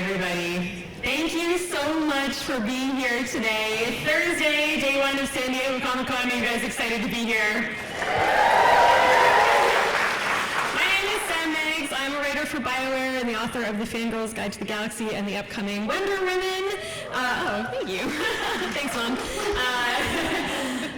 everybody. Thank you so much for being here today. It's Thursday, day one of San Diego Comic-Con. Are you guys excited to be here? My name is Sam Meggs. I'm a writer for BioWare and the author of the Fangirl's Guide to the Galaxy and the upcoming Wonder Woman. Thank you. Thanks, Mom.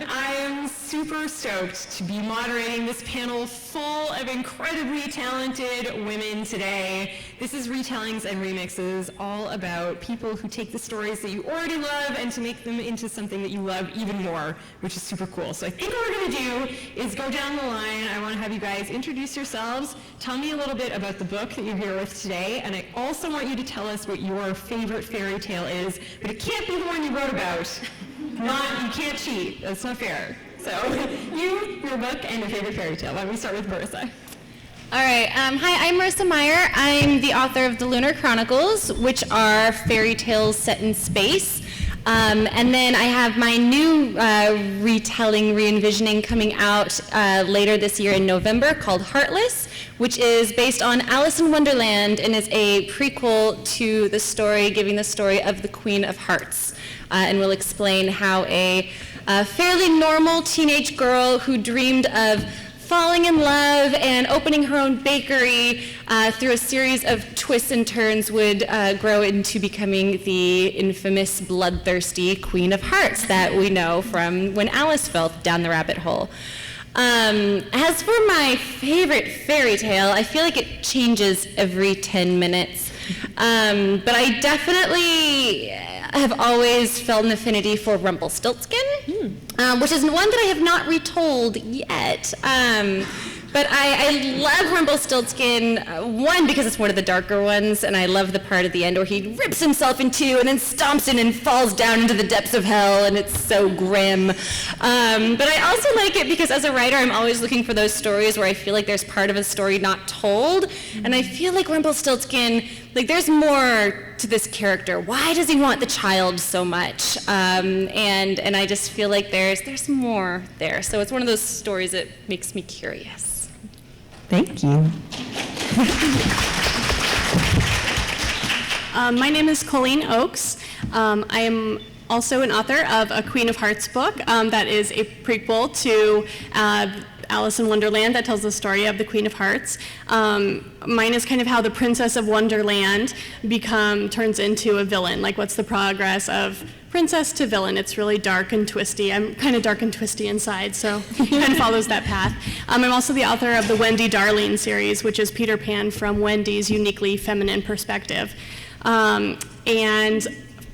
I am super stoked to be moderating this panel full of incredibly talented women today. This is Retellings and Remixes, all about people who take the stories that you already love and to make them into something that you love even more, which is super cool. So I think what we're going to do is go down the line. I want to have you guys introduce yourselves, tell me a little bit about the book that you're here with today, and I also want you to tell us what your favorite fairy tale is, but it can't be the one you wrote about. You can't cheat. That's not fair. So, your book, and your favorite fairy tale. Why don't we start with Marissa? All right. Hi, I'm Marissa Meyer. I'm the author of the LUNAR CHRONICLES, which are fairy tales set in space. And then I have my new retelling, re-envisioning coming out later this year in November called HEARTLESS, which is based on Alice in Wonderland and is a prequel to the story, giving the story of the Queen of Hearts. And we'll explain how a fairly normal teenage girl who dreamed of falling in love and opening her own bakery through a series of twists and turns would grow into becoming the infamous bloodthirsty Queen of Hearts that we know from when Alice fell down the rabbit hole. As for my favorite fairy tale, I feel like it changes every 10 minutes. But I definitely have always felt an affinity for Rumpelstiltskin, which is one that I have not retold yet. But I love Rumpelstiltskin, one, because it's one of the darker ones, and I love the part at the end where he rips himself in two and then stomps in and falls down into the depths of hell, and it's so grim. But I also like it because as a writer, I'm always looking for those stories where I feel like there's part of a story not told, and I feel like Rumpelstiltskin, like there's more to this character. Why does he want the child so much? And I just feel like there's more there. So it's one of those stories that makes me curious. Thank you. My name is Colleen Oakes. I am also an author of a Queen of Hearts book that is a prequel to Alice in Wonderland that tells the story of the Queen of Hearts. Mine is kind of how the Princess of Wonderland turns into a villain. Like, what's the progress of princess to villain? It's really dark and twisty. I'm kind of dark and twisty inside, so it kind of follows that path. I'm also the author of the Wendy Darling series, which is Peter Pan from Wendy's uniquely feminine perspective. And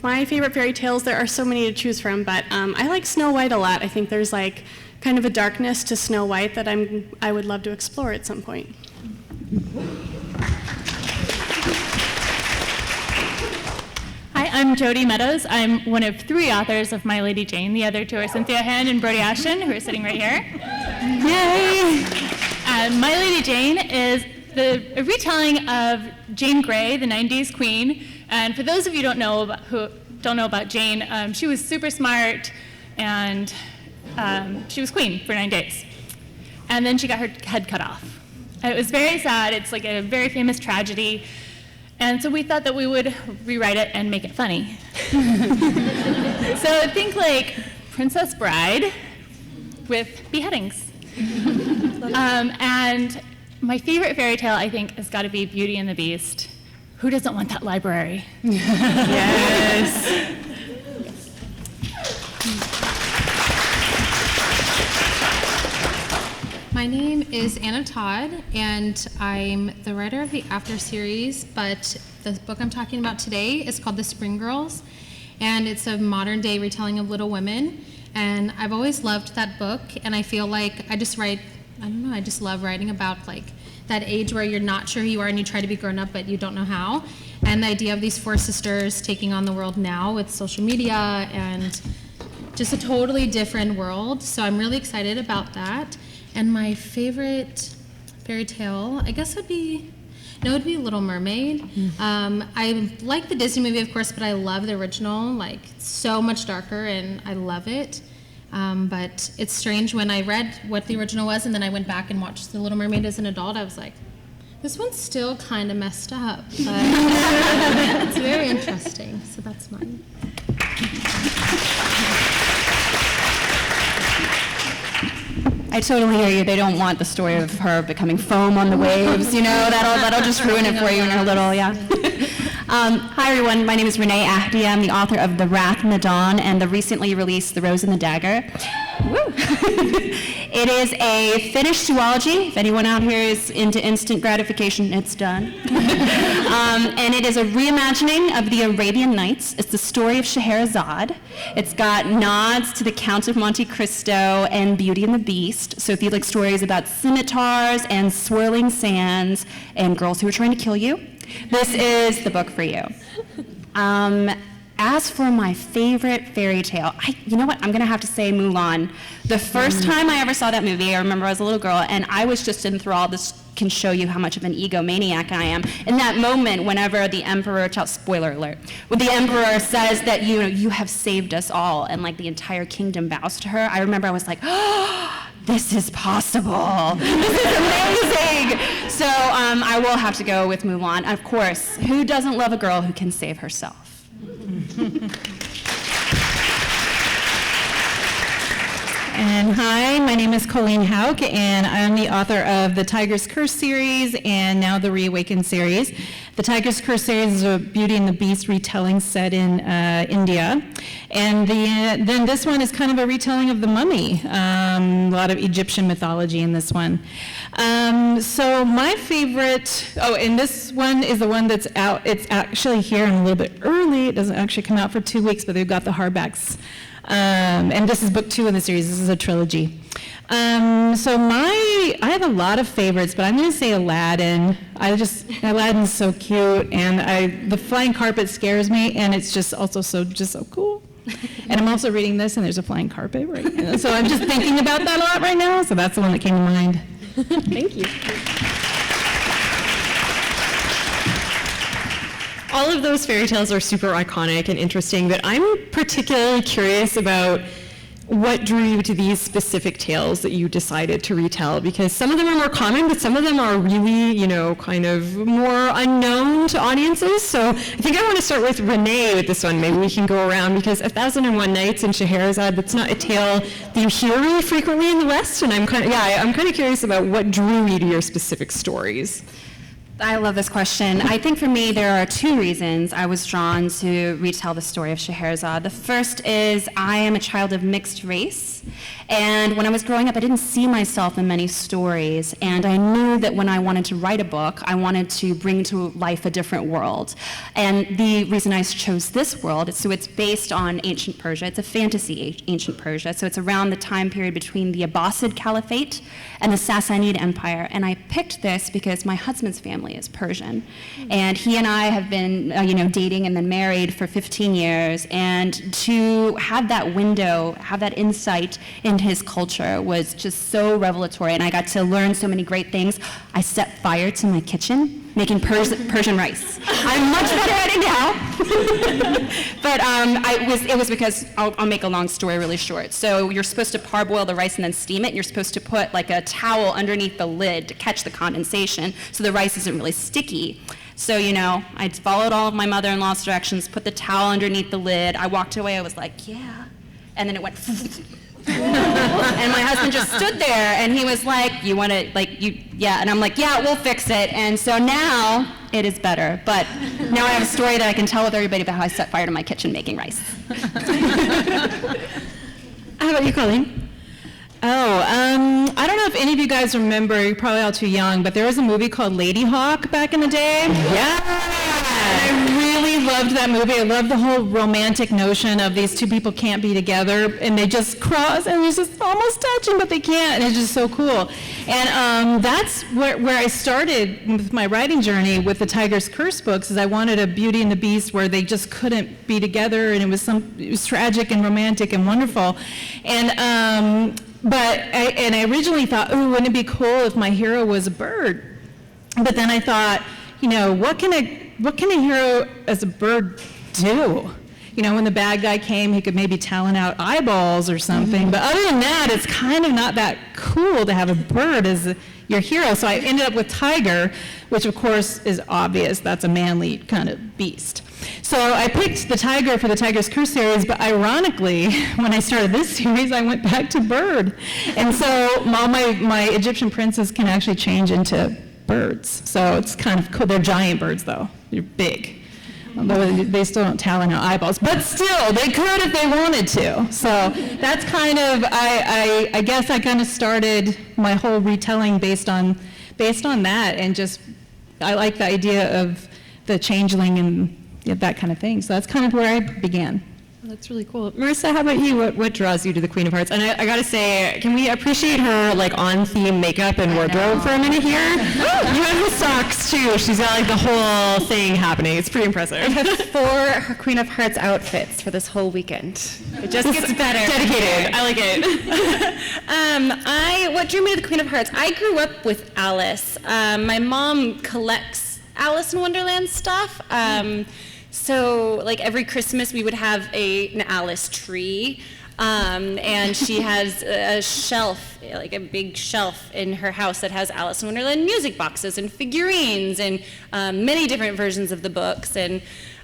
my favorite fairy tales, there are so many to choose from, but I like Snow White a lot. I think there's like kind of a darkness to Snow White that I would love to explore at some point. Hi, I'm Jodi Meadows. I'm one of 3 authors of My Lady Jane. The other 2 are Cynthia Hand and Brody Ashton, who are sitting right here. Yay! My Lady Jane is a retelling of Jane Grey, the 90s queen. And for those of you who don't know about Jane, she was super smart, and she was queen for 9 days. And then she got her head cut off. And it was very sad. It's like a very famous tragedy. And so we thought that we would rewrite it and make it funny. So think like Princess Bride with beheadings. And my favorite fairy tale, I think, has got to be Beauty and the Beast. Who doesn't want that library? Yes. My name is Anna Todd, and I'm the writer of the After series, but the book I'm talking about today is called The Spring Girls, and it's a modern-day retelling of Little Women, and I've always loved that book, and I feel like I just love writing about like that age where you're not sure who you are and you try to be grown up, but you don't know how, and the idea of these 4 sisters taking on the world now with social media and just a totally different world, so I'm really excited about that. And my favorite fairy tale, I guess it'd be Little Mermaid. I like the Disney movie, of course, but I love the original. Like, it's so much darker, and I love it. But it's strange, when I read what the original was, and then I went back and watched The Little Mermaid as an adult, I was like, this one's still kind of messed up, but it's very so that's mine. I totally hear you. They don't want the story of her becoming foam on the waves, you know, that'll just ruin it for you in her little, yeah. Hi everyone, my name is Renee Ahdieh. I'm the author of The Wrath and the Dawn and the recently released The ROSE and the Dagger. Woo. It is a Finnish duology. If anyone out here is into instant gratification, it's done. And it is a reimagining of the Arabian Nights. It's the story of Scheherazade. It's got nods to the Count of Monte Cristo and Beauty and the Beast. So if you like stories about scimitars and swirling sands and girls who are trying to kill you, this is the book for you. As for my favorite fairy tale, you know what? I'm going to have to say Mulan. The first time I ever saw that movie, I remember I was a little girl, and I was just enthralled. This can show you how much of an egomaniac I am. In that moment, whenever the emperor, spoiler alert, when the emperor says that you have saved us all, and like the entire kingdom bows to her, I remember I was like, oh, this is possible. This is amazing. So I will have to go with Mulan. Of course, who doesn't love a girl who can save herself? And hi, my name is Colleen Houck, and I'm the author of the Tiger's Curse series and now the Reawakened series. The Tiger's Curse series is a Beauty and the Beast retelling set in India. And then this one is kind of a retelling of the Mummy. A lot of Egyptian mythology in this one. So my favorite, and this one is the one that's out. It's actually here and a little bit early. It doesn't actually come out for 2 weeks, but they've got the hardbacks. And this is book 2 in the series. This is a trilogy. I have a lot of favorites, but I'm going to say Aladdin. Aladdin's so cute, and the flying carpet scares me, and it's just also so cool. And I'm also reading this, and there's a flying carpet right now. So I'm just thinking about that a lot right now, so that's the one that came to mind. Thank you. All of those fairy tales are super iconic and interesting, but I'm particularly curious about what drew you to these specific tales that you decided to retell, because some of them are more common, but some of them are really, kind of more unknown to audiences. So I think I want to start with Renee with this one. Maybe we can go around, because 1001 Nights and Scheherazade, that's not a tale that you hear really frequently in the West, and I'm kind of curious about what drew you to your specific stories. I love this question. I think for me there are 2 reasons I was drawn to retell the story of Scheherazade. The first is I am a child of mixed race, and when I was growing up I didn't see myself in many stories, and I knew that when I wanted to write a book I wanted to bring to life a different world. And the reason I chose this world is so it's based on ancient Persia. It's a fantasy ancient Persia, so it's around the time period between the Abbasid Caliphate and the Sassanid Empire. And I picked this because my husband's family is Persian, and he and I have been dating and then married for 15 years, and to have that window, have that insight into his culture was just so revelatory, and I got to learn so many great things. I set fire to my kitchen making Persian rice. I'm much better at it now. But it was because, I'll make a long story really short. So you're supposed to parboil the rice and then steam it, and you're supposed to put like a towel underneath the lid to catch the condensation so the rice isn't really sticky. So, I followed all of my mother-in-law's directions, put the towel underneath the lid. I walked away, I was like, yeah. And then it went and my husband just stood there, and he was like, you want to, yeah. And I'm like, yeah, we'll fix it. And so now it is better. But now I have a story that I can tell with everybody about how I set fire to my kitchen making rice. How about you, Colleen? I don't know if any of you guys remember, you're probably all too young, but there was a movie called Lady Hawk back in the day. Yeah! I really loved that movie. I loved the whole romantic notion of these 2 people can't be together, and they just cross, and it's just almost touching, but they can't, and it's just so cool. And that's where I started with my writing journey with the Tiger's Curse books, is I wanted a Beauty and the Beast where they just couldn't be together, and it was tragic and romantic and wonderful. And I originally thought, wouldn't it be cool if my hero was a bird? But then I thought, what can a hero as a bird do? when the bad guy came, he could maybe talent out eyeballs or something. But other than that, it's kind of not that cool to have a bird as your hero. So I ended up with tiger, which of course is obvious. That's a manly kind of beast. So I picked the tiger for the Tiger's Curse series, but ironically, when I started this series, I went back to bird. And so all my Egyptian princes can actually change into birds. So it's kind of cool. They're giant birds, though. They're big. Although they still don't talent out eyeballs. But still, they could if they wanted to. So that's kind of, I guess I kind of started my whole retelling based on that. And just, I like the idea of the changeling and that kind of thing. So that's kind of where I began. That's really cool. Marissa, how about you? What draws you to the Queen of Hearts? And I gotta say, can we appreciate her like on-theme makeup and wardrobe for a minute here? You have the socks too. She's got like the whole thing happening. It's pretty impressive. I have 4 Queen of Hearts outfits for this whole weekend. It just gets better. Dedicated. I like it. What drew me to the Queen of Hearts? I grew up with Alice. My mom collects Alice in Wonderland stuff. So, like, every Christmas we would have an Alice tree, and she has a shelf, like a big shelf in her house that has Alice in Wonderland music boxes and figurines and many different versions of the books. And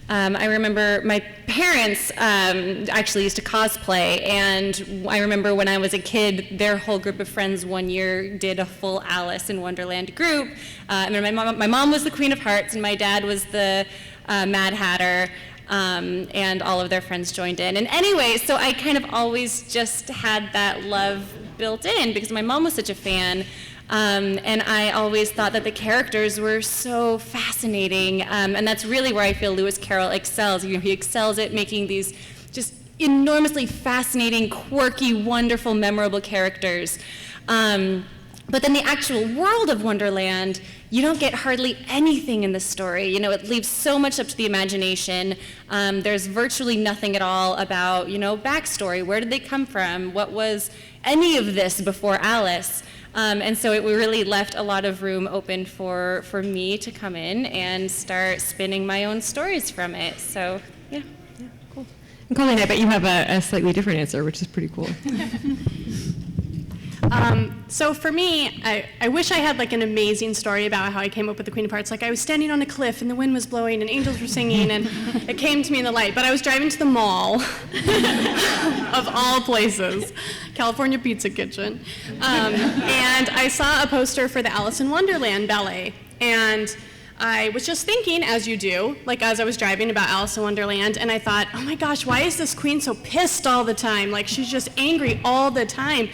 I remember my parents actually used to cosplay, and I remember when I was a kid, their whole group of friends one year did a full Alice in Wonderland group. I remember my mom was the Queen of Hearts, and my dad was the Mad Hatter, and all of their friends joined in. And anyway, so I kind of always just had that love built in because my mom was such a fan, and I always thought that the characters were so fascinating, and that's really where I feel Lewis Carroll excels. He excels at making these just enormously fascinating, quirky, wonderful, memorable characters. But then the actual world of Wonderland, you don't get hardly anything in the story. It leaves so much up to the imagination. There's virtually nothing at all about, backstory. Where did they come from? What was any of this before Alice? And so it really left a lot of room open for me to come in and start spinning my own stories from it. So, yeah, cool. And Colleen, I bet you have a slightly different answer, which is pretty cool. So for me, I wish I had like an amazing story about how I came up with the Queen of Hearts. Like I was standing on a cliff and the wind was blowing and angels were singing and it came to me in the light. But I was driving to the mall, of all places, California Pizza Kitchen, and I saw a poster for the Alice in Wonderland ballet. And I was just thinking, as you do, like as I was driving, about Alice in Wonderland, and I thought, oh my gosh, why is this queen so pissed all the time? Like she's just angry all the time.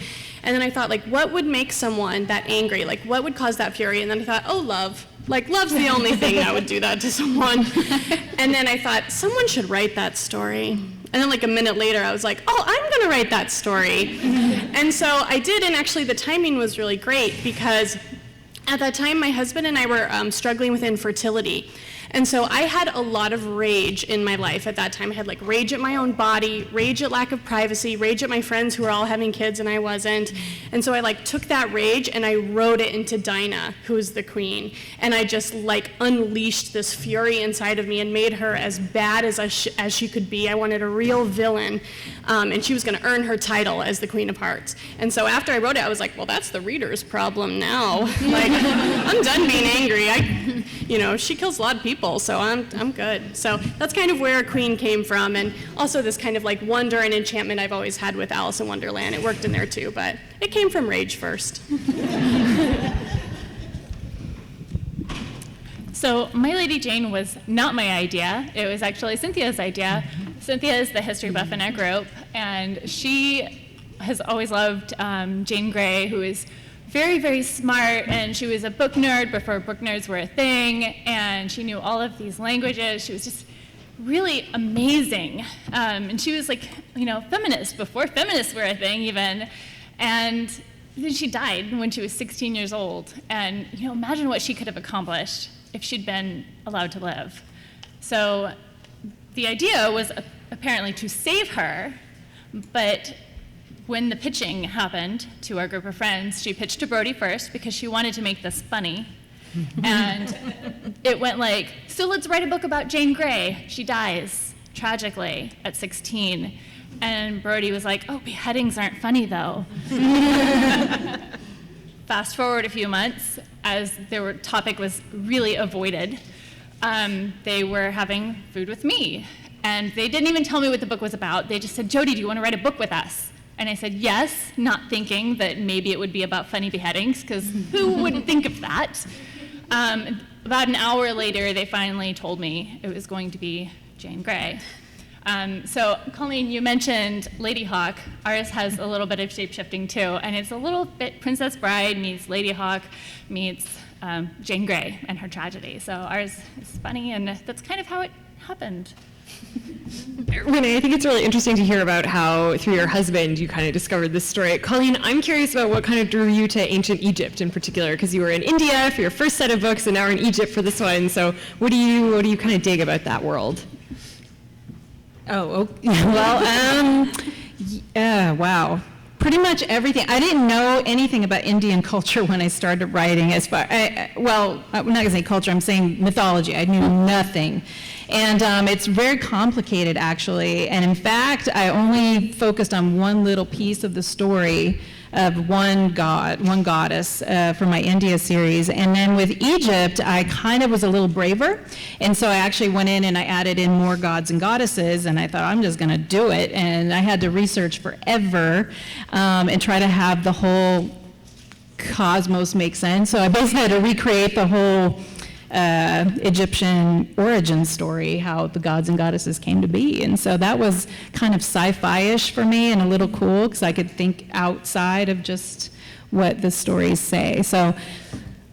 And then I thought, like, what would make someone that angry? Like, what would cause that fury? And then I thought, oh, love. Like, love's the only thing that would do that to someone. And then I thought, someone should write that story. And then like a minute later, I was like, oh, I'm gonna write that story. And so I did, and actually the timing was really great because at that time, my husband and I were struggling with infertility. And so I had a lot of rage in my life at that time. I had like rage at my own body, rage at lack of privacy, rage at my friends who were all having kids and I wasn't. And so I like took that rage and I wrote it into Dinah, who is the queen. And I just like unleashed this fury inside of me and made her as bad as she could be. I wanted a real villain. And she was gonna earn her title as the Queen of Hearts. And so after I wrote it, I was like, well, that's the reader's problem now. Like, I'm done being angry. She kills a lot of people, so I'm good. So that's kind of where Queen came from, and also this kind of like wonder and enchantment I've always had with Alice in Wonderland. It worked in there too, but it came from rage first. So My Lady Jane was not my idea. It was actually Cynthia's idea. Cynthia is the history buff in our group, and she has always loved Jane Grey, who is very, very smart, and she was a book nerd before book nerds were a thing, and she knew all of these languages. She was just really amazing. And she was like, feminist before feminists were a thing even. And then she died when she was 16 years old. And imagine what she could have accomplished if she'd been allowed to live. So the idea was apparently to save her, but when the pitching happened to our group of friends, she pitched to Brody first because she wanted to make this funny. And it went like, so let's write a book about Jane Grey. She dies. tragically at 16. And Brody was like, oh, beheadings aren't funny though. Fast forward a few months, as their topic was really avoided, they were having food with me. And they didn't even tell me what the book was about. They just said, Jodi, do you want to write a book with us? And I said, yes, not thinking that maybe it would be about funny beheadings, because who would think of that? About an hour later, they finally told me it was going to be Jane Grey. So, Colleen, you mentioned Lady Hawk. Ours has a little bit of shape-shifting, too, and it's a little bit Princess Bride meets Lady Hawk meets Jane Grey and her tragedy. So ours is funny, and that's kind of how it happened. Renee, I think it's really interesting to hear about how, through your husband, you kind of discovered this story. Colleen, I'm curious about what kind of drew you to ancient Egypt in particular, because you were in India for your first set of books, and now we're in Egypt for this one. So what do you kind of dig about that world? Oh, well, wow. Pretty much everything. I didn't know anything about Indian culture when I started writing. I'm not going to say culture, I'm saying mythology. I knew nothing. And it's very complicated, actually. And in fact, I only focused on one little piece of the story of one goddess for my India series. And then with Egypt, I kind of was a little braver. And so I actually went in and I added in more gods and goddesses, and I thought, I'm just gonna do it. And I had to research forever and try to have the whole cosmos make sense. So I basically had to recreate the whole Egyptian origin story, how the gods and goddesses came to be. And so that was kind of sci-fi-ish for me and a little cool, because I could think outside of just what the stories say. So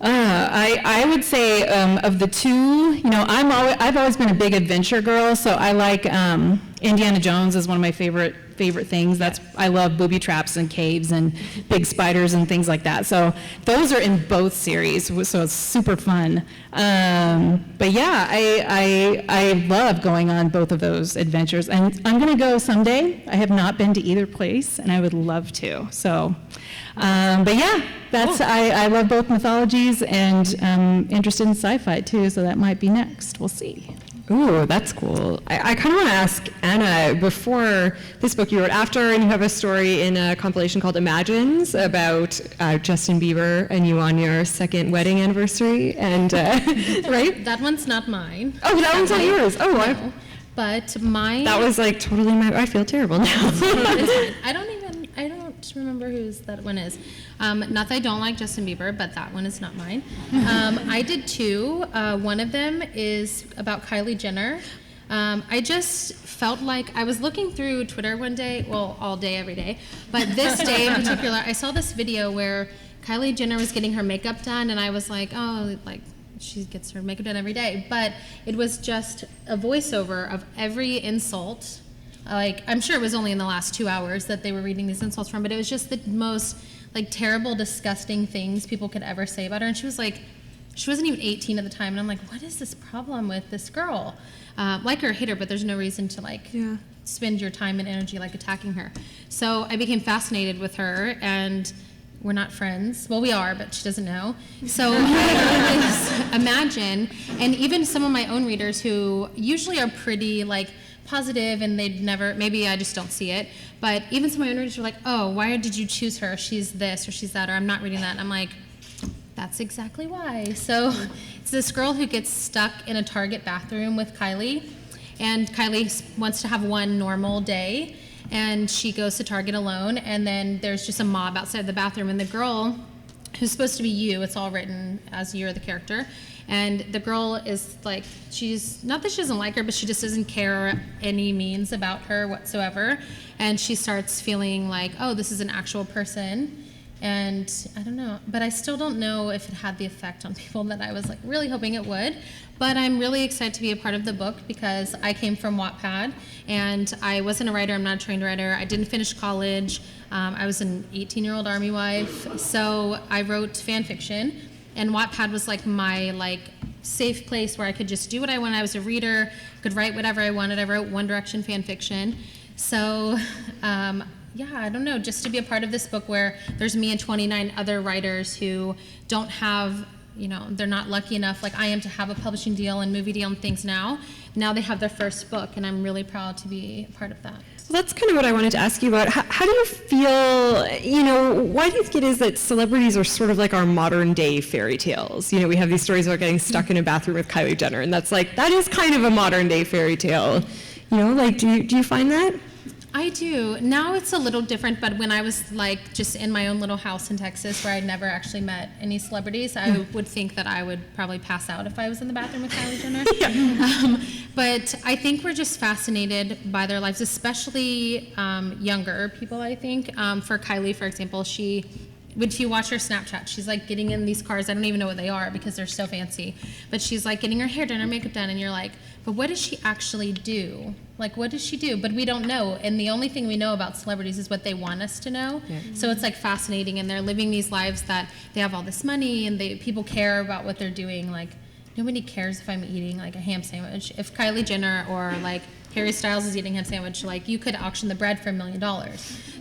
I would say of the two, I've always been a big adventure girl, so I like Indiana Jones is one of my favorite things. I love booby traps and caves and big spiders and things like that. So those are in both series, so it's super fun. But yeah, I love going on both of those adventures, and I'm gonna go someday. I have not been to either place, and I would love to. So, but yeah, I love both mythologies, and interested in sci-fi too. So that might be next. We'll see. Ooh, that's cool. I kind of want to ask Anna, before this book you wrote after, and you have a story in a compilation called Imagines about Justin Bieber and you on your second wedding anniversary, and right? That one's not mine. Oh, that one's not yours. Oh, no. But mine. That was like totally I feel terrible now. I don't remember whose that one is. Not that I don't like Justin Bieber, but that one is not mine. I did two. One of them is about Kylie Jenner. I just felt like I was looking through Twitter one day, well, all day, every day, but this day in particular, I saw this video where Kylie Jenner was getting her makeup done, and I was like, oh, like, she gets her makeup done every day. But it was just a voiceover of every insult. Like, I'm sure it was only in the last 2 hours that they were reading these insults from, but it was just the most, like, terrible, disgusting things people could ever say about her. And she was like, she wasn't even 18 at the time, and I'm like, what is this problem with this girl? Like her or hate her, but there's no reason to, like, spend your time and energy, like, attacking her. So I became fascinated with her, and we're not friends. Well, we are, but she doesn't know. So I always imagine, and even some of my own readers who usually are pretty, like, positive, and they'd never, maybe I just don't see it, but even some of my own readers were like, oh, why did you choose her? She's this, or she's that, or I'm not reading that. And I'm like, that's exactly why. So it's this girl who gets stuck in a Target bathroom with Kylie, and Kylie wants to have one normal day, and she goes to Target alone, and then there's just a mob outside the bathroom, and the girl, who's supposed to be you, it's all written as you're the character, and the girl is like, she's, not that she doesn't like her, but she just doesn't care any means about her whatsoever, and she starts feeling like, oh, this is an actual person. And I don't know, but I still don't know if it had the effect on people that I was like really hoping it would. But I'm really excited to be a part of the book because I came from Wattpad, and I wasn't a writer. I'm not a trained writer. I didn't finish college. I was an 18-year-old Army wife, so I wrote fan fiction, and Wattpad was like my safe place where I could just do what I wanted. I was a reader, could write whatever I wanted. I wrote One Direction fan fiction, so. Yeah, I don't know, just to be a part of this book where there's me and 29 other writers who don't have, they're not lucky enough like I am to have a publishing deal and movie deal and things now. now they have their first book, and I'm really proud to be a part of that. So that's kind of what I wanted to ask you about. How do you feel, why do you think it is that celebrities are sort of like our modern day fairy tales? We have these stories about getting stuck in a bathroom with Kylie Jenner, and that is kind of a modern day fairy tale. Do you find that? I do. Now it's a little different, but when I was just in my own little house in Texas where I'd never actually met any celebrities, I would think that I would probably pass out if I was in the bathroom with Kylie Jenner. But I think we're just fascinated by their lives, especially younger people, I think. For Kylie, for example, when you watch her Snapchat, she's getting in these cars. I don't even know what they are because they're so fancy. But she's getting her hair done, her makeup done, and you're like, but what does she actually do? What does she do? But we don't know. And the only thing we know about celebrities is what they want us to know. Yeah. So it's fascinating, and they're living these lives that they have all this money, and people care about what they're doing. Nobody cares if I'm eating a ham sandwich. If Kylie Jenner or Harry Styles is eating a ham sandwich, you could auction the bread for $1 million.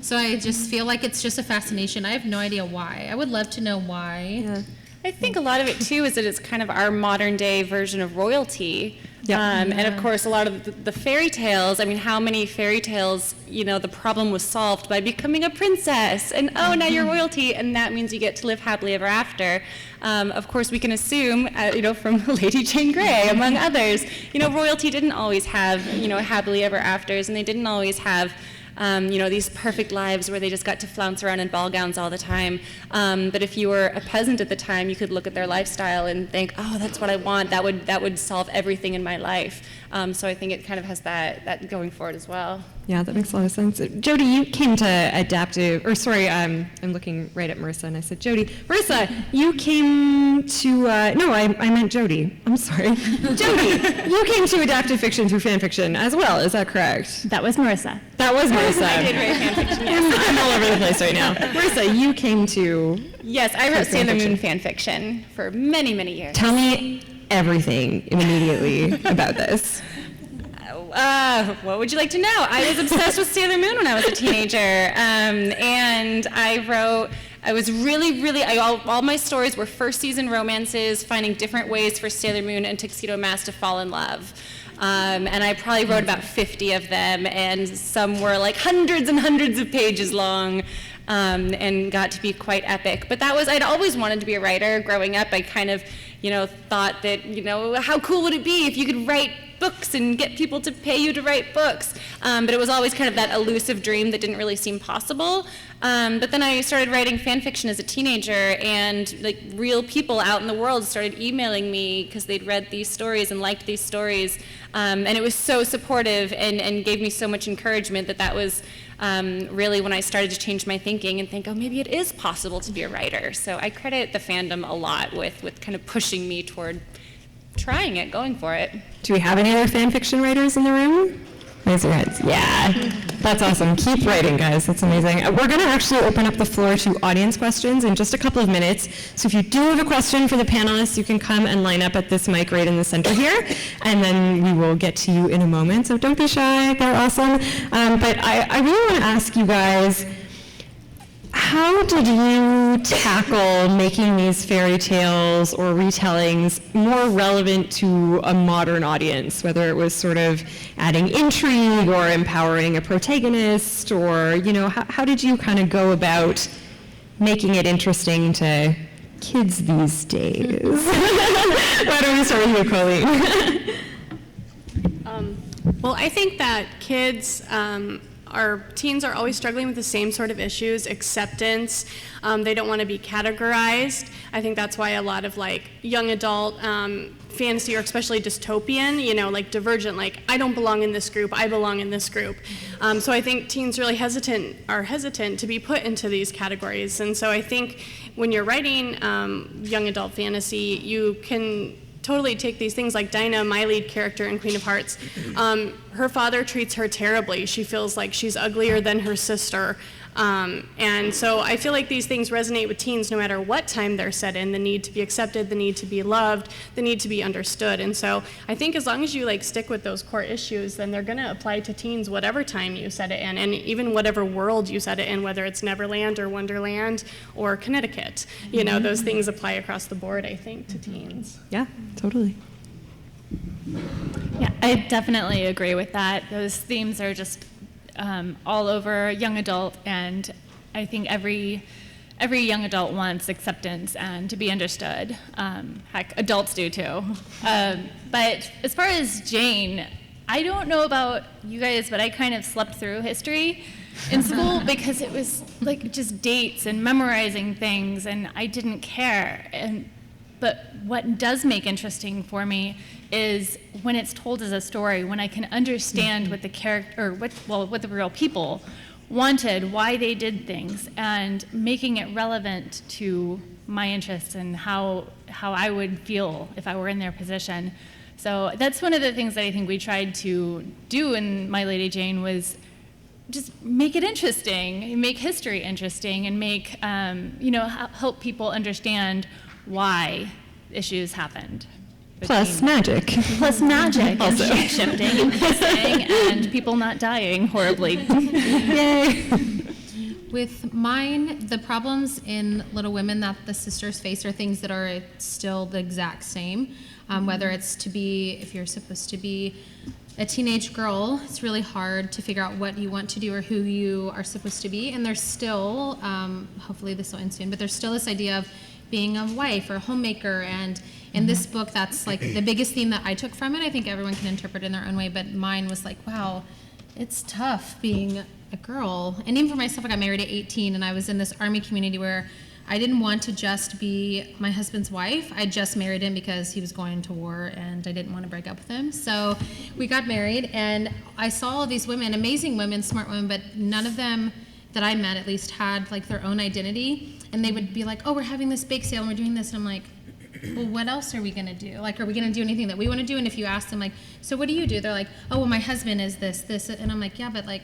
So I just feel it's just a fascination. I have no idea why. I would love to know why. Yeah. I think a lot of it too is that it's kind of our modern day version of royalty. Yep. And of course, a lot of the fairy tales, how many fairy tales, the problem was solved by becoming a princess, and now you're royalty, and that means you get to live happily ever after. Of course, we can assume, from Lady Jane Grey, among others, royalty didn't always have, happily ever afters, and they didn't always have these perfect lives where they just got to flounce around in ball gowns all the time. But if you were a peasant at the time, you could look at their lifestyle and think, oh, that's what I want. That would solve everything in my life. So I think it kind of has that going for it as well. Yeah, that makes a lot of sense. Jodi, you came to I'm looking right at Marissa, and I said, Jodi. Marissa, you came to, I meant Jodi. I'm sorry. Jodi, you came to adaptive fiction through fan fiction as well, is that correct? That was Marissa. That was Marissa. I did write fan fiction, yes. I'm all over the place right now. Marissa, you came to... Yes, I wrote Sailor Moon fan fiction for many, many years. Tell me everything immediately about this. What would you like to know? I was obsessed with Sailor Moon when I was a teenager, and all my stories were first season romances, finding different ways for Sailor Moon and Tuxedo Mask to fall in love. And I probably wrote about 50 of them, and some were hundreds and hundreds of pages long. And got to be quite epic. But I'd always wanted to be a writer. Growing up, I kind of, thought that, how cool would it be if you could write books and get people to pay you to write books? But it was always kind of that elusive dream that didn't really seem possible. But then I started writing fan fiction as a teenager, and real people out in the world started emailing me because they'd read these stories and liked these stories. And it was so supportive and gave me so much encouragement that was really when I started to change my thinking and think, oh, maybe it is possible to be a writer. So I credit the fandom a lot with kind of pushing me toward trying it, going for it. Do we have any other fan fiction writers in the room? Raise your hands. Yeah, that's awesome. Keep writing, guys. That's amazing. We're going to actually open up the floor to audience questions in just a couple of minutes. So if you do have a question for the panelists, you can come and line up at this mic right in the center here, and then we will get to you in a moment. So don't be shy. They're awesome. But I really want to ask you guys, how did you tackle making these fairy tales or retellings more relevant to a modern audience, whether it was sort of adding intrigue or empowering a protagonist, or, how did you kind of go about making it interesting to kids these days? Why don't we start with you, Colleen? Well, I think that kids... our teens are always struggling with the same sort of issues, acceptance. They don't want to be categorized. I think that's why a lot of young adult fantasy, or especially dystopian, Divergent, I don't belong in this group, I belong in this group. So I think teens really are hesitant to be put into these categories. And so I think when you're writing young adult fantasy, you can totally take these things like Dinah, my lead character in Queen of Hearts. Her father treats her terribly. She feels like she's uglier than her sister. And so I feel like these things resonate with teens no matter what time they're set in, the need to be accepted, the need to be loved, the need to be understood. And so I think as long as you stick with those core issues, then they're going to apply to teens whatever time you set it in, and even whatever world you set it in, whether it's Neverland or Wonderland or Connecticut. Those things apply across the board, I think, to teens. Yeah, totally. Yeah, I definitely agree with that. Those themes are just all over young adult, and I think every young adult wants acceptance and to be understood. Heck, adults do too. But as far as Jane, I don't know about you guys, but I kind of slept through history in school because it was like just dates and memorizing things, and I didn't care. But what does make interesting for me is when it's told as a story, when I can understand what the character, or what the real people wanted, why they did things, and making it relevant to my interests and how I would feel if I were in their position. So that's one of the things that I think we tried to do in My Lady Jane was just make it interesting, make history interesting, and make help people understand why issues happened. Plus magic. Plus magic, Also. and shape-shifting, and kissing, and people not dying horribly. Yay. With mine, the problems in Little Women that the sisters face are things that are still the exact same. Whether it's if you're supposed to be a teenage girl, it's really hard to figure out what you want to do or who you are supposed to be. And there's still, hopefully this will end soon, but there's still this idea of being a wife or a homemaker. And in this book, that's like the biggest theme that I took from it. I think everyone can interpret it in their own way, but mine was like, wow, it's tough being a girl. And even for myself, I got married at 18, and I was in this Army community where I didn't want to just be my husband's wife. I just married him because he was going to war and I didn't want to break up with him. So we got married, and I saw all these women, amazing women, smart women, but none of them that I met at least had like their own identity. And they would be like, oh, we're having this bake sale and we're doing this. And I'm like, well, what else are we going to do? Like, are we going to do anything that we want to do? And if you ask them, like, so what do you do? They're like, oh, well, my husband is this. And I'm like, yeah, but like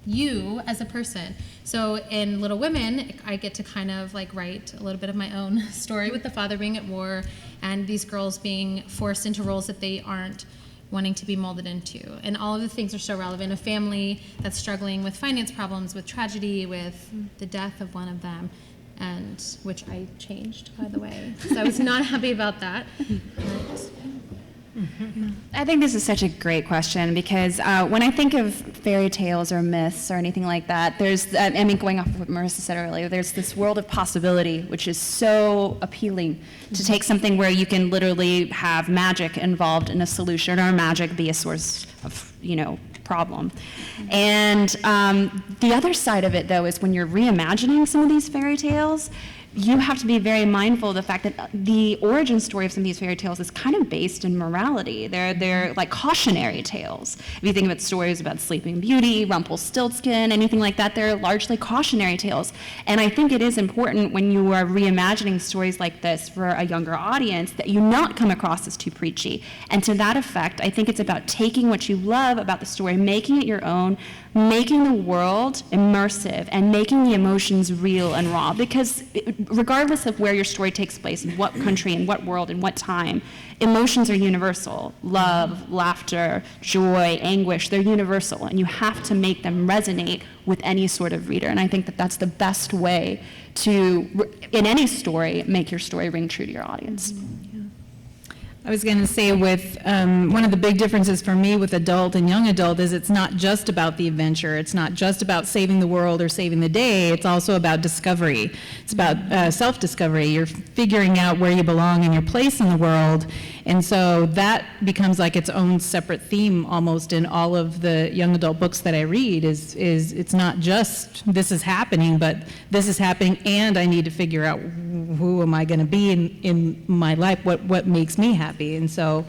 you as a person. So in Little Women, I get to kind of like write a little bit of my own story with the father being at war and these girls being forced into roles that they aren't wanting to be molded into. And all of the things are so relevant. A family that's struggling with finance problems, with tragedy, with the death of one of them, and which I changed, by the way, because I was not happy about that. I think this is such a great question because when I think of fairy tales or myths or anything like that, going off of what Marissa said earlier, there's this world of possibility which is so appealing to take something where you can literally have magic involved in a solution or magic be a source of, problem. And the other side of it, though, is when you're reimagining some of these fairy tales, you have to be very mindful of the fact that the origin story of some of these fairy tales is kind of based in morality. They're like cautionary tales. If you think about stories about Sleeping Beauty, Rumpelstiltskin, anything like that, they're largely cautionary tales. And I think it is important when you are reimagining stories like this for a younger audience that you not come across as too preachy. And to that effect, I think it's about taking what you love about the story, making it your own, making the world immersive, and making the emotions real and raw. Because regardless of where your story takes place, in what country, in what world, in what time, emotions are universal. Love, laughter, joy, anguish, they're universal. And you have to make them resonate with any sort of reader. And I think that that's the best way to, in any story, make your story ring true to your audience. I was going to say with one of the big differences for me with adult and young adult is it's not just about the adventure. It's not just about saving the world or saving the day. It's also about discovery. It's about self-discovery. You're figuring out where you belong and your place in the world. And so that becomes like its own separate theme almost in all of the young adult books that I read is it's not just this is happening, but this is happening and I need to figure out who am I going to be in my life, what makes me happy. And so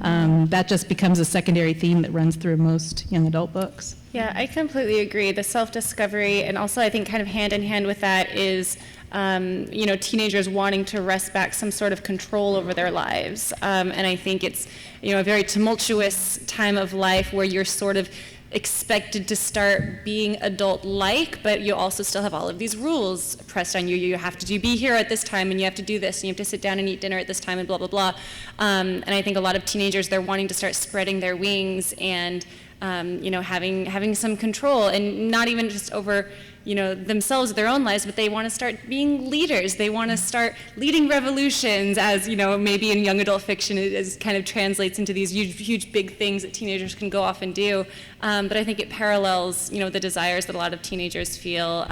that just becomes a secondary theme that runs through most young adult books. Yeah, I completely agree. The self-discovery, and also I think kind of hand in hand with that is teenagers wanting to wrest back some sort of control over their lives. And I think it's, a very tumultuous time of life where you're sort of expected to start being adult-like, but you also still have all of these rules pressed on you. You have to be here at this time, and you have to do this, and you have to sit down and eat dinner at this time, and blah, blah, blah. And I think a lot of teenagers, they're wanting to start spreading their wings and having some control, and not even just over themselves, their own lives, but they want to start being leaders. They want to start leading revolutions, as maybe in young adult fiction it kind of translates into these huge big things that teenagers can go off and do. But I think it parallels the desires that a lot of teenagers feel,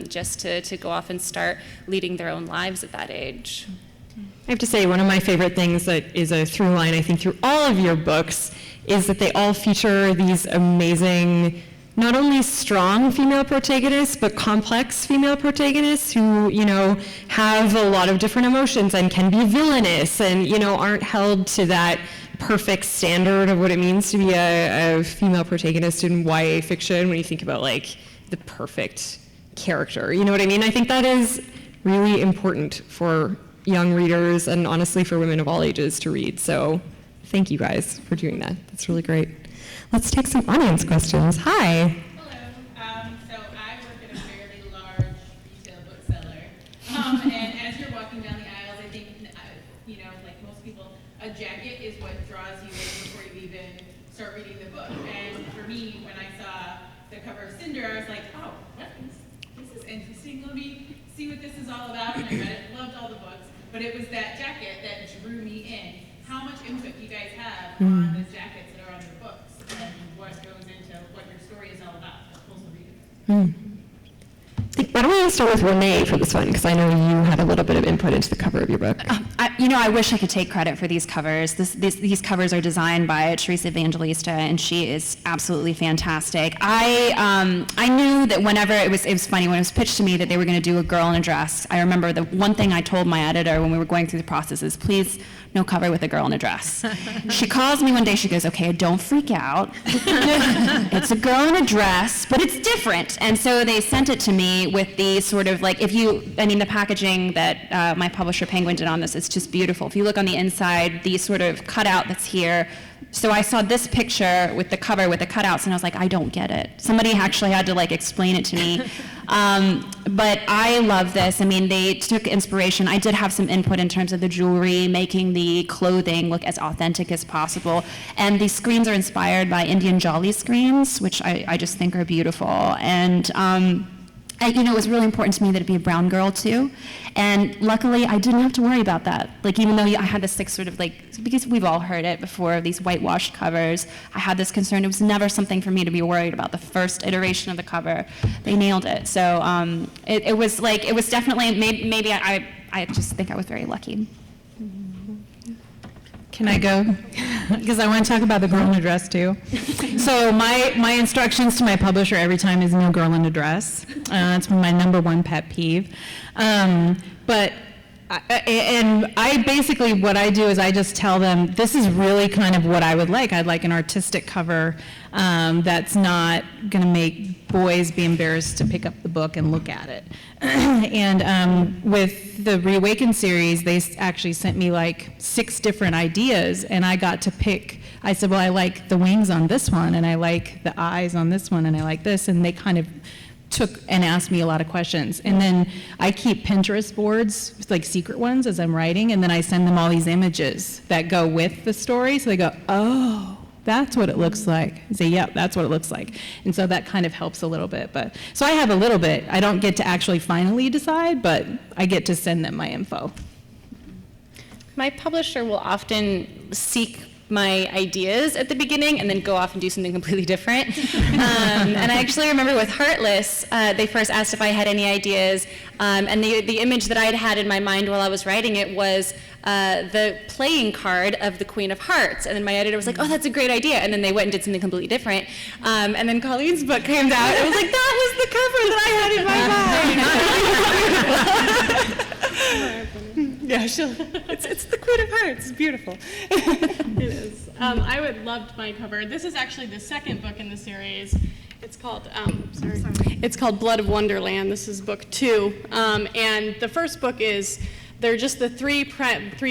just to go off and start leading their own lives at that age. I have to say, one of my favorite things that is a through line, I think, through all of your books is that they all feature these amazing, not only strong female protagonists, but complex female protagonists who, have a lot of different emotions and can be villainous and, aren't held to that perfect standard of what it means to be a female protagonist in YA fiction when you think about, like, the perfect character. You know what I mean? I think that is really important for young readers and honestly for women of all ages to read. So thank you guys for doing that. That's really great. Let's take some audience questions. Hi. Hello. So I work at a fairly large retail bookseller. And as you're walking down the aisles, I think, like most people, a jacket is what draws you in before you even start reading the book. And for me, when I saw the cover of Cinder, I was like, oh, this is interesting. Let me see what this is all about. And I read it, loved all the books. But it was that jacket that drew me in. How much input do you guys have on the jackets that are on your books and what goes into what your story is all about that pulls the reader? Why don't we start with Renee for this one, because I know you had a little bit of input into the cover of your book. I wish I could take credit for these covers. These covers are designed by Teresa Evangelista, and she is absolutely fantastic. I knew that whenever it was funny when it was pitched to me that they were going to do a girl in a dress. I remember the one thing I told my editor when we were going through the process is, please, no cover with a girl in a dress. She calls me one day, she goes, okay, don't freak out. It's a girl in a dress, but it's different. And so they sent it to me with the sort of like, the packaging that my publisher Penguin did on this is just beautiful. If you look on the inside, the sort of cutout that's here, so I saw this picture with the cover with the cutouts, and I was like, I don't get it. Somebody actually had to explain it to me. But I love this. They took inspiration. I did have some input in terms of the jewelry, making the clothing look as authentic as possible. And these screens are inspired by Indian Jolly screens, which I just think are beautiful. And it was really important to me that it be a brown girl too. And luckily, I didn't have to worry about that. Even though I had this sort of because we've all heard it before, these whitewashed covers, I had this concern. It was never something for me to be worried about. The first iteration of the cover, they nailed it. So it was definitely, maybe I just think I was very lucky. Can I go? Because I want to talk about the girl in a dress too. So my instructions to my publisher every time is no girl in a dress. That's my number one pet peeve. But I basically, what I do is I just tell them, this is really kind of what I would like. I'd like an artistic cover that's not going to make boys be embarrassed to pick up the book and look at it. And with the Reawaken series, they actually sent me 6 different ideas, and I got to pick. I said, well, I like the wings on this one, and I like the eyes on this one, and I like this, and they kind of took and asked me a lot of questions. And then I keep Pinterest boards, secret ones, as I'm writing, and then I send them all these images that go with the story, so they go, oh, that's what it looks like. I say, yep, that's what it looks like. And so that kind of helps a little bit. So I have a little bit. I don't get to actually finally decide, but I get to send them my info. My publisher will often seek my ideas at the beginning and then go off and do something completely different. And I actually remember with HEARTLESS, they first asked if I had any ideas, and the image that I'd had in my mind while I was writing it was the playing card of the Queen of Hearts. And then my editor was like, oh, that's a great idea. And then they went and did something completely different. And then Colleen's book came out, and I was like, that was the cover that I had in my mind. Yeah, it's the Queen of Hearts. It's beautiful. It is. I would loved my cover. This is actually the second book in the series. It's called It's called Blood of Wonderland. This is book 2. And the first book is, they're just the three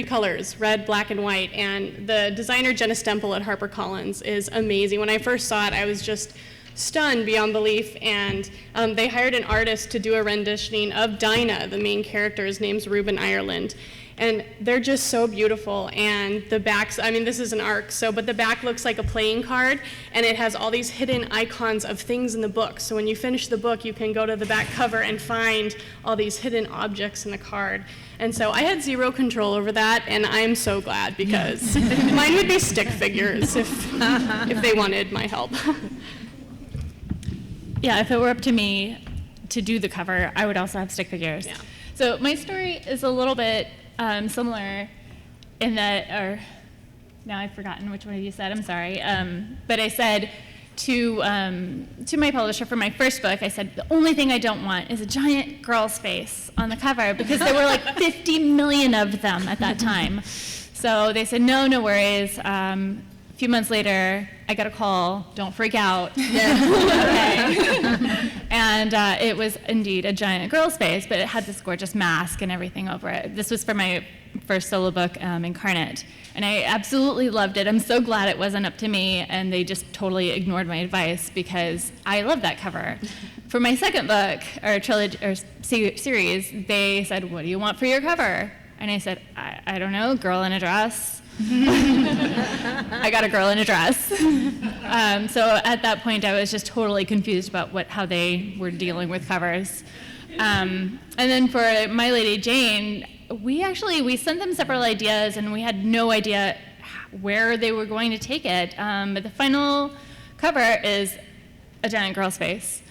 colors, red, black, and white. And the designer Jenna Stemple at HarperCollins is amazing. When I first saw it, I was just stunned beyond belief, and they hired an artist to do a renditioning of Dinah, the main character. His name's Reuben Ireland. And they're just so beautiful, and the backs, I mean, this is an arc, but the back looks like a playing card, and it has all these hidden icons of things in the book. So when you finish the book, you can go to the back cover and find all these hidden objects in the card. And so I had zero control over that, and I'm so glad, because mine would be stick figures if they wanted my help. Yeah, if it were up to me to do the cover, I would also have stick figures. Yeah. So my story is a little bit similar in that, or now I've forgotten which one of you said, I'm sorry, but I said to my publisher for my first book, I said, the only thing I don't want is a giant girl's face on the cover, because there were like 50 million of them at that time. So they said, no worries. A few months later, I got a call, don't freak out. Okay. And it was indeed a giant girl's face, but it had this gorgeous mask and everything over it. This was for my first solo book, Incarnate. And I absolutely loved it. I'm so glad it wasn't up to me, and they just totally ignored my advice, because I love that cover. For my second book, or trilogy, or series, they said, what do you want for your cover? And I said, I don't know, girl in a dress. I got a girl in a dress. So at that point, I was just totally confused about how they were dealing with covers. And then for My Lady Jane, we sent them several ideas, and we had no idea where they were going to take it. But the final cover is a giant girl's face.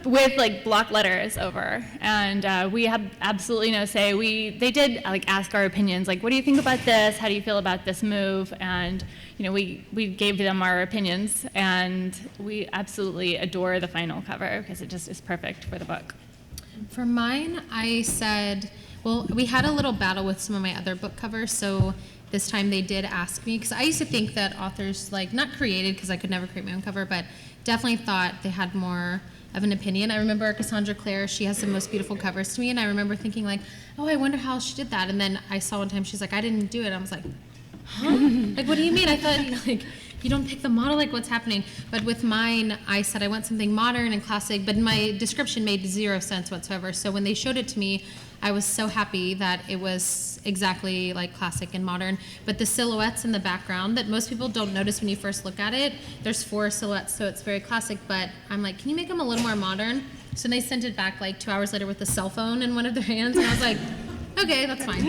With like block letters over, and we have absolutely no say. They did like ask our opinions, like, what do you think about this? How do you feel about this move? And we gave them our opinions, and we absolutely adore the final cover because it just is perfect for the book. For mine, I said, well, we had a little battle with some of my other book covers, so this time they did ask me, because I used to think that authors, like, not created, because I could never create my own cover, but definitely thought they had more of an opinion. I remember Cassandra Clare, she has the most beautiful covers to me, and I remember thinking like, oh, I wonder how she did that. And then I saw one time she's like, I didn't do it. I was like, huh? Like, what do you mean? I thought, like, you don't pick the model, like, what's happening? But with mine, I said I want something modern and classic, but my description made zero sense whatsoever. So when they showed it to me, I was so happy that it was exactly like classic and modern. But the silhouettes in the background that most people don't notice when you first look at it, there's 4 silhouettes, so it's very classic, but I'm like, can you make them a little more modern? So they sent it back like 2 hours later with a cell phone in one of their hands, and I was like, okay, that's fine.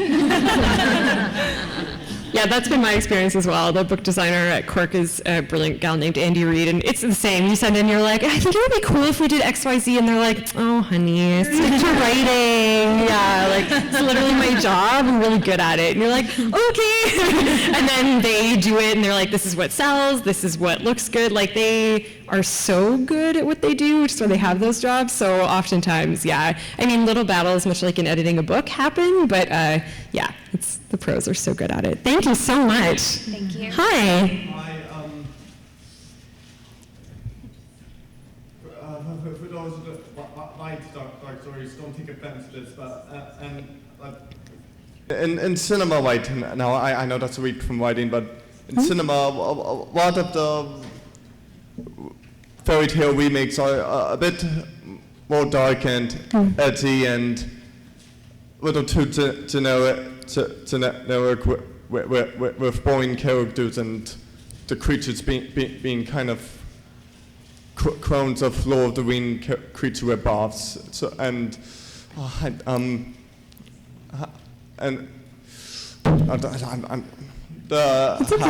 Yeah, that's been my experience as well. The book designer at Cork is a brilliant gal named Andy Reid, and it's the same. You send in, you're like, I think it would be cool if we did X, Y, Z, and they're like, oh, honey, stick to writing. Yeah, like, it's literally my job. I'm really good at it. And you're like, okay. And then they do it, and they're like, this is what sells. This is what looks good. Like, they are so good at what they do, which is why they have those jobs. So oftentimes, yeah. I mean, little battles, much like in editing a book, happen, but yeah, the pros are so good at it. Thank you so much. Thank you. Hi. Hi. For those that like dark stories, don't take offense to this, but in cinema writing, now I know that's a week from writing, but in cinema, a lot of the fairy tale remakes are a bit more dark and edgy and a little too generic with boring characters and the creatures being kind of clones of Lord of the Rings creature ripoffs. So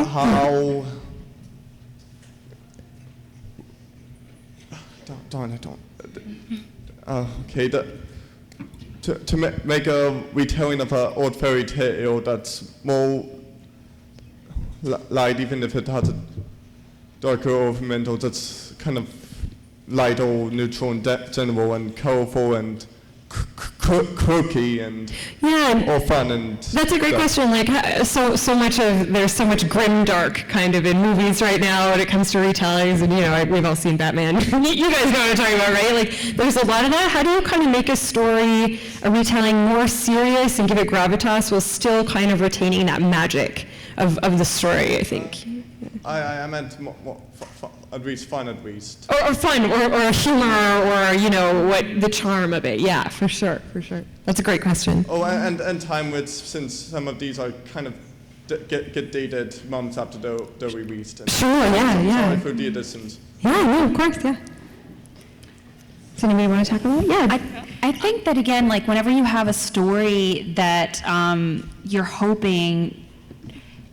how. Darn, I don't. Okay, to make a retelling of an old fairy tale that's more light, even if it has a darker overmantle, that's kind of light or neutral and general and colorful and quirky and all fun and that's a great question. Like, so much of there's so much grim dark kind of in movies right now when it comes to retellings, and we've all seen Batman. You guys know what I'm talking about, right? Like, there's a lot of that. How do you kind of make a story, a retelling, more serious and give it gravitas while still kind of retaining that magic of the story? I think. I meant more at least fun, at least. Or fun, or humor, or, you know, what the charm of it. Yeah, for sure, for sure. That's a great question. Oh, and time with, since some of these are kind of get dated months after they're released. And Sure, yeah. Sorry for the additions. Yeah, no, of course, yeah. Does anybody want to talk about it? Yeah. I think that, again, like whenever you have a story that you're hoping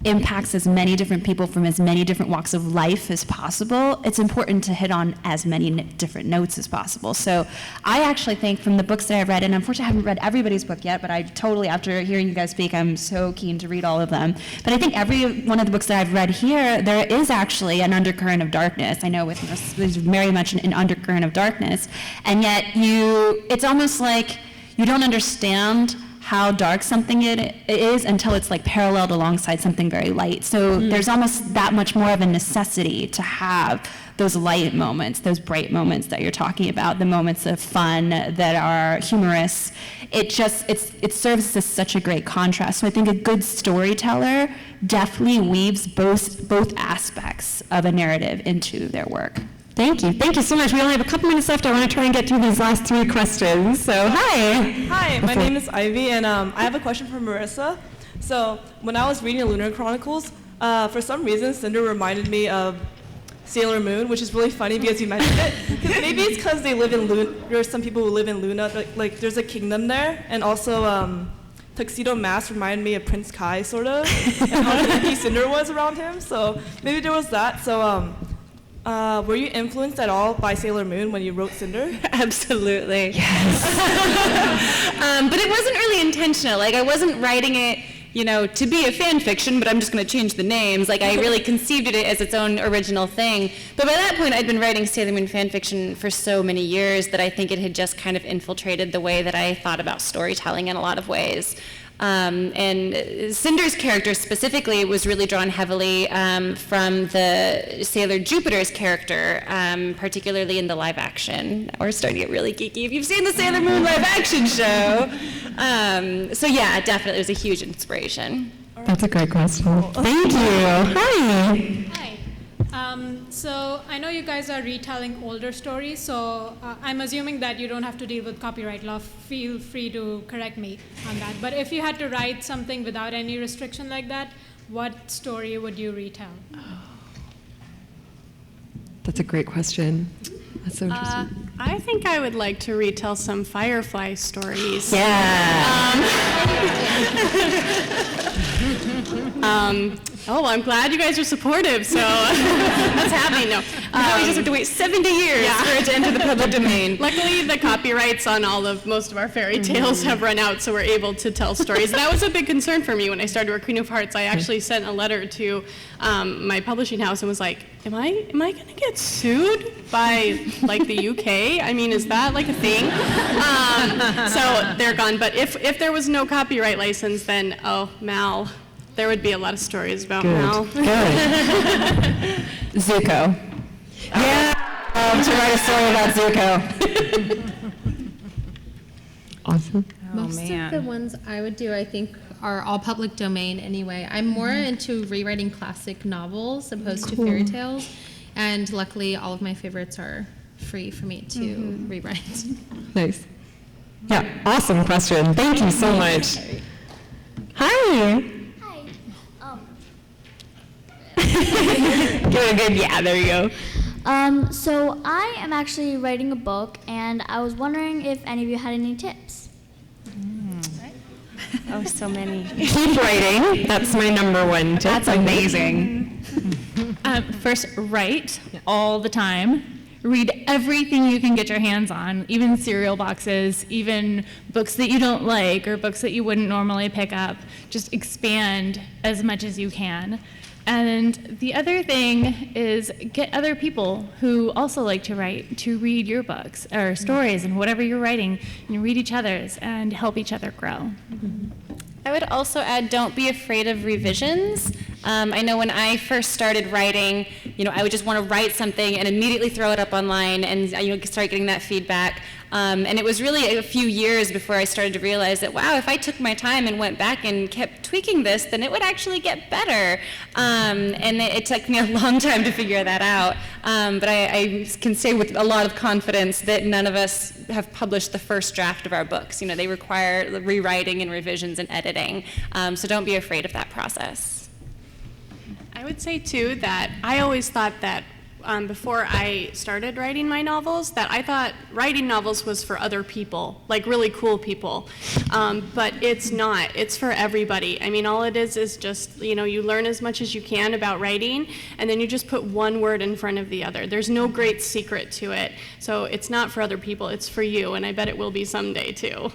impacts as many different people from as many different walks of life as possible, it's important to hit on as many different notes as possible. So I actually think from the books that I've read, and unfortunately I haven't read everybody's book yet, but I totally, after hearing you guys speak, I'm so keen to read all of them. But I think every one of the books that I've read here, there is actually an undercurrent of darkness. I know with there's very much an undercurrent of darkness, and yet it's almost like you don't understand how dark something it is until it's like paralleled alongside something very light. So there's almost that much more of a necessity to have those light moments, those bright moments that you're talking about, the moments of fun that are humorous. It serves as such a great contrast. So I think a good storyteller definitely weaves both aspects of a narrative into their work. Thank you. Thank you so much. We only have a couple minutes left. I want to try and get through these last 3 questions. So, hi. Hi, my name is Ivy, and I have a question for Marissa. So, when I was reading LUNAR CHRONICLES, for some reason, Cinder reminded me of Sailor Moon, which is really funny because you mentioned it. Maybe it's because they live in Luna. There's some people who live in Luna, like there's a kingdom there, and also Tuxedo Mask reminded me of Prince Kai, sort of, and how creepy Cinder was around him. So maybe there was that. So. Were you influenced at all by Sailor Moon when you wrote Cinder? Absolutely. Yes. But it wasn't really intentional. Like, I wasn't writing it, you know, to be a fan fiction, but I'm just going to change the names. Like, I really conceived it as its own original thing. But by that point, I'd been writing Sailor Moon fan fiction for so many years that I think it had just kind of infiltrated the way that I thought about storytelling in a lot of ways. And Cinder's character specifically was really drawn heavily from the Sailor Jupiter's character, particularly in the live action. We're starting to get really geeky if you've seen the Sailor Moon live action show. So yeah, definitely it was a huge inspiration. That's a great question. Thank you. Hi. Hi. So I know you guys are retelling older stories, so I'm assuming that you don't have to deal with copyright law. Feel free to correct me on that. But if you had to write something without any restriction like that, what story would you retell? That's a great question. That's so interesting. I think I would like to retell some Firefly stories. Yeah. Oh, I'm glad you guys are supportive, so that's happening. No, we just have to wait 70 years for it to enter the public domain. Luckily, the copyrights on most of our fairy tales have run out, so we're able to tell stories. That was a big concern for me when I started with Queen of Hearts. I actually sent a letter to my publishing house and was like, am I going to get sued by like the UK? I mean, is that like a thing? So they're gone. But if there was no copyright license, then Mal. There would be a lot of stories about Mal. Good. Zuko. Yeah. To write a story about Zuko. Awesome. Most of the ones I would do, I think, are all public domain anyway. I'm more into rewriting classic novels opposed to fairy tales, and luckily all of my favorites are free for me to rewrite. Nice. Yeah, awesome question. Thank you so much. Hi. Good. Yeah, there you go. So I am actually writing a book, and I was wondering if any of you had any tips. Oh, so many. Keep writing. That's my number one tip. That's amazing. First, write all the time. Read everything you can get your hands on, even cereal boxes, even books that you don't like or books that you wouldn't normally pick up. Just expand as much as you can. And the other thing is get other people who also like to write to read your books or stories and whatever you're writing, and read each other's and help each other grow. I would also add, don't be afraid of revisions. I know when I first started writing, I would just want to write something and immediately throw it up online and start getting that feedback. And it was really a few years before I started to realize that, wow, if I took my time and went back and kept tweaking this, then it would actually get better. And it took me a long time to figure that out. But I can say with a lot of confidence that none of us have published the first draft of our books. They require rewriting and revisions and editing. So don't be afraid of that process. I would say, too, that I always thought that before I started writing my novels, that I thought writing novels was for other people, like really cool people. But it's not. It's for everybody. I mean, all it is just, you learn as much as you can about writing, and then you just put one word in front of the other. There's no great secret to it. So it's not for other people. It's for you, and I bet it will be someday, too.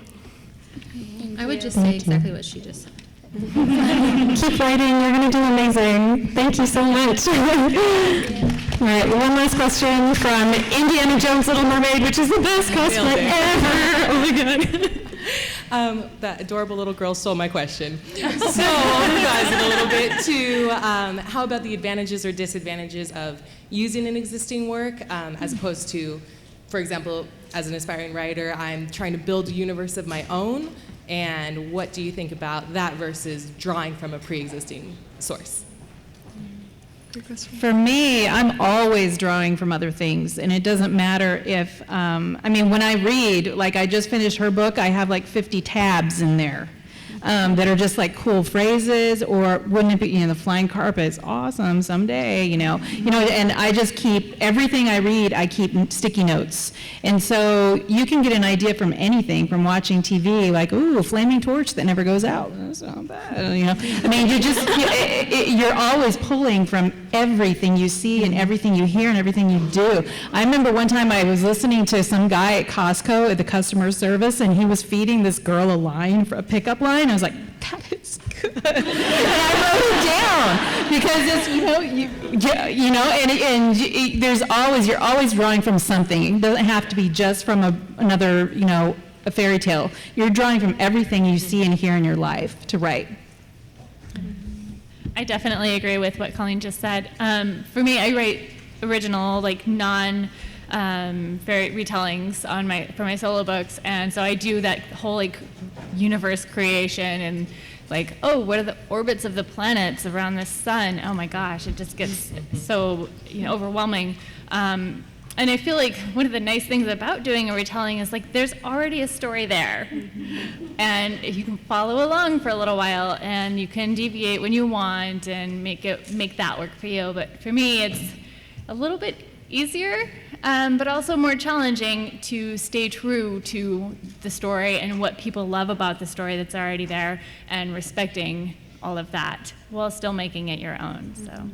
I would just say exactly what she just said. Keep writing, you're going to do amazing. Thank you so much. All right, one last question from Indiana Jones' Little Mermaid, which is the best cosplay ever. Oh my God. That adorable little girl stole my question. So I'll revise it a little bit to how about the advantages or disadvantages of using an existing work as opposed to, for example, as an aspiring writer, I'm trying to build a universe of my own. And what do you think about that versus drawing from a pre-existing source? For me, I'm always drawing from other things, and it doesn't matter if, when I read, like I just finished her book, I have like 50 tabs in there. That are just like cool phrases, or wouldn't it be, the flying carpet is awesome someday, and I just keep, everything I read, I keep sticky notes. And so you can get an idea from anything, from watching TV, like, ooh, a flaming torch that never goes out. That's not bad, you're always pulling from everything you see and everything you hear and everything you do. I remember one time I was listening to some guy at Costco at the customer service, and he was feeding this girl a line, for a pickup line. I was like, that is good. And I wrote it down because it's, there's always, you're always drawing from something. It doesn't have to be just from another, a fairy tale. You're drawing from everything you see and hear in your life to write. I definitely agree with what Colleen just said. For me, I write original, like fairy retellings for my solo books, and so I do that whole universe creation and what are the orbits of the planets around the sun? Oh my gosh, it just gets so overwhelming. And I feel like one of the nice things about doing a retelling is there's already a story there, and you can follow along for a little while, and you can deviate when you want and make that work for you. But for me, it's a little bit easier, but also more challenging to stay true to the story and what people love about the story that's already there, and respecting all of that while still making it your own. So,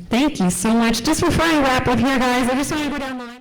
thank you so much. Just before I wrap up here, guys, I just want to go down the line.